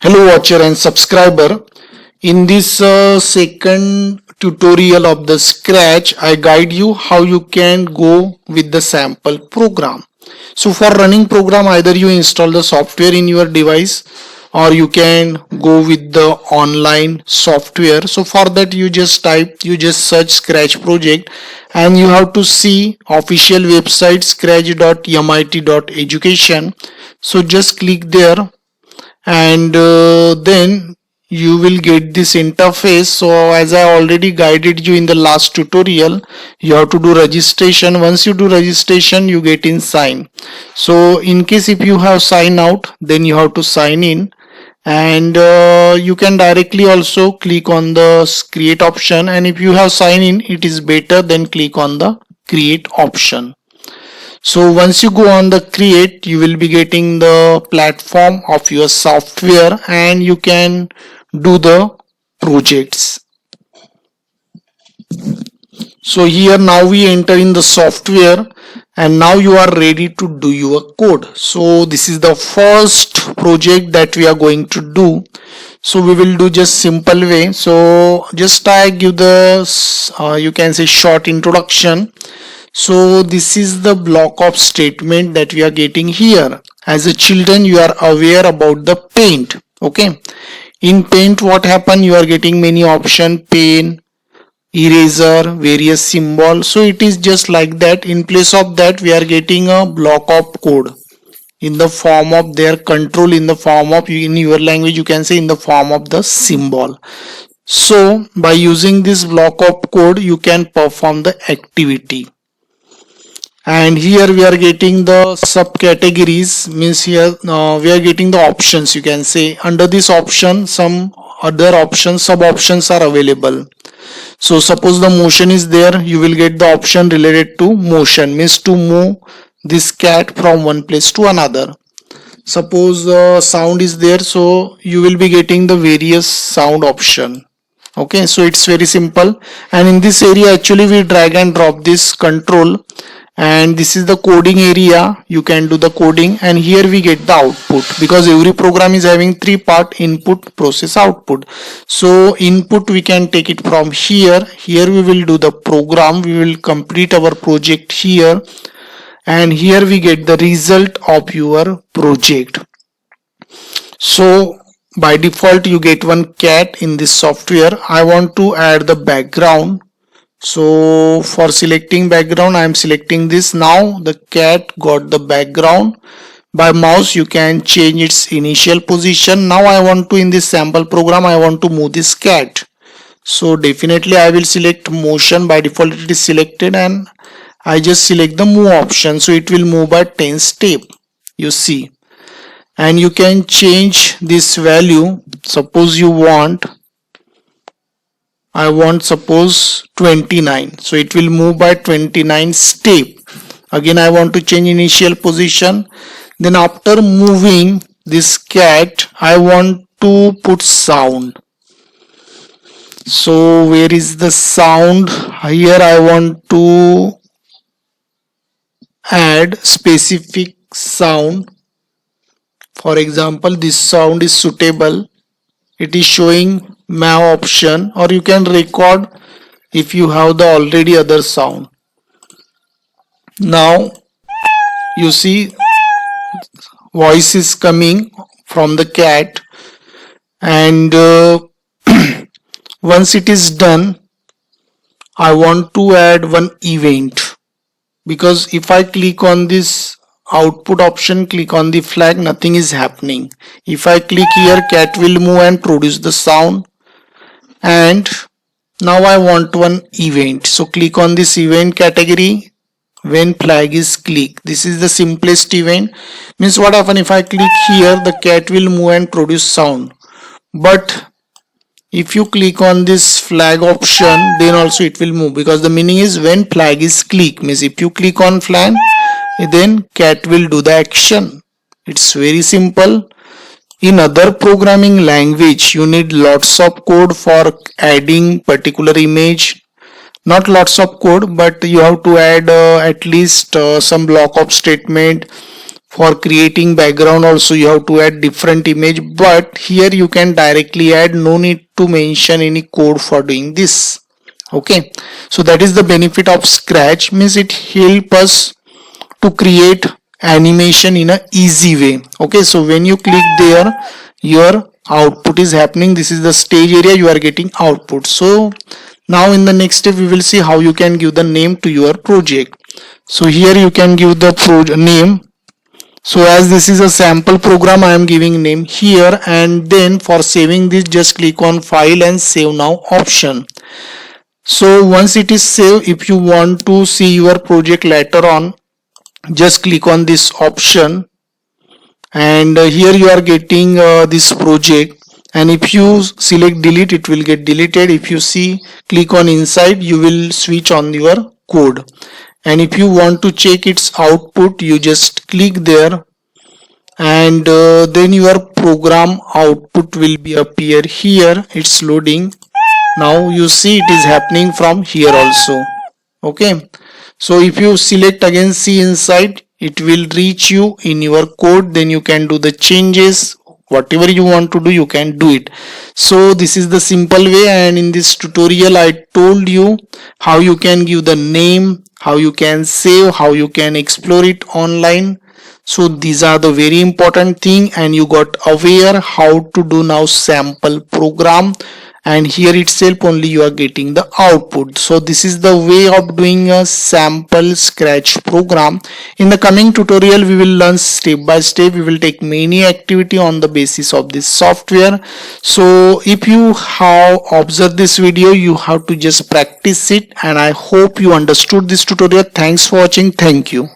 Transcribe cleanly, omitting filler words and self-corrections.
Hello watcher and subscriber. In this second tutorial of the Scratch, I guide you how you can go with the sample program. So for running program, either you install the software in your device or you can go with the online software. So for that you just search Scratch project and you have to see official website scratch.mit.education. So just click there and then you will get this interface. So as I already guided you in the last tutorial, you have to do registration. Once you do registration, you get in sign. So in case if you have sign out, then you have to sign in, and you can directly also click on the create option, and if you have sign in, it is better, then click on the create option. So once you go on the create, you will be getting the platform of your software and you can do the projects. So here now we enter in the software and now you are ready to do your code. So this is the first project that we are going to do. So we will do just simple way. So just I give the you can say short introduction. So this is the block of statement that we are getting here. As a children, you are aware about the paint. Okay. In paint, what happen? You are getting many option, pen, eraser, various symbols. So it is just like that. In place of that, we are getting a block of code in the form of their control, in the form of, in your language, you can say in the form of the symbol. So by using this block of code, you can perform the activity. And here we are getting the subcategories, means here we are getting the options, you can say. Under this option, some other options, sub options are available. So suppose the motion is there, you will get the option related to motion, means to move this cat from one place to another. Suppose sound is there, so you will be getting the various sound option. Okay, so it's very simple. And in this area actually we drag and drop this control, and this is the coding area. You can do the coding, and here we get the output, because every program is having three part: input, process, output. So input we can take it from here. Here we will do the program, we will complete our project here, and here we get the result of your project. So by default you get one cat in this software. I want to add the background. So for selecting background, I am selecting this. Now the cat got the background. By mouse you can change its initial position. Now I want to, in this sample program, I want to move this cat. So definitely I will select motion. By default it is selected, and I just select the move option. So it will move by 10 step, you see. And you can change this value. Suppose you want, I want suppose 29, so it will move by 29 step. Again I want to change initial position. Then after moving this cat, I want to put sound. So where is the sound? Here I want to add specific sound. For example, this sound is suitable. It is showing my option, or you can record if you have the already other sound. Now you see voice is coming from the cat, and once it is done, I want to add one event, because if I click on this output option, click on the flag, nothing is happening. If I click here, cat will move and produce the sound. And now I want one event, so click on this event category. When flag is clicked, this is the simplest event. Means what happen, if I click here, the cat will move and produce sound. But if you click on this flag option, then also it will move, because the meaning is when flag is clicked, means if you click on flag, then cat will do the action. It's very simple. In other programming language, you need lots of code for adding particular image. Not lots of code, but you have to add at least some block of statement For creating background also you have to add different image, but here you can directly add, no need to mention any code for doing this. Okay, so that is the benefit of Scratch, means it help us to create animation in a easy way. Okay, so when you click there, your output is happening. This is the stage area, you are getting output. So now in the next step we will see how you can give the name to your project. So here you can give the name. So as this is a sample program, I am giving name here, and then for saving this just click on file and save now option. So once it is saved, if you want to see your project later on, just click on this option, and here you are getting this project, and if you select delete, it will get deleted. If you see, click on inside, you will switch on your code, and if you want to check its output, you just click there, and then your program output will be appear here. It's loading. Now you see it is happening from here also. Okay, so if you select again see inside, it will reach you in your code, then you can do the changes, whatever you want to do you can do it. So this is the simple way, and in this tutorial I told you how you can give the name, how you can save, how you can explore it online. So these are the very important thing, and you got aware how to do now sample program, and here itself only you are getting the output. So this is the way of doing a sample Scratch program. In the coming tutorial we will learn step by step. We will take many activity on the basis of this software. So if you have observed this video, you have to just practice it, and I hope you understood this tutorial. Thanks for watching. Thank you.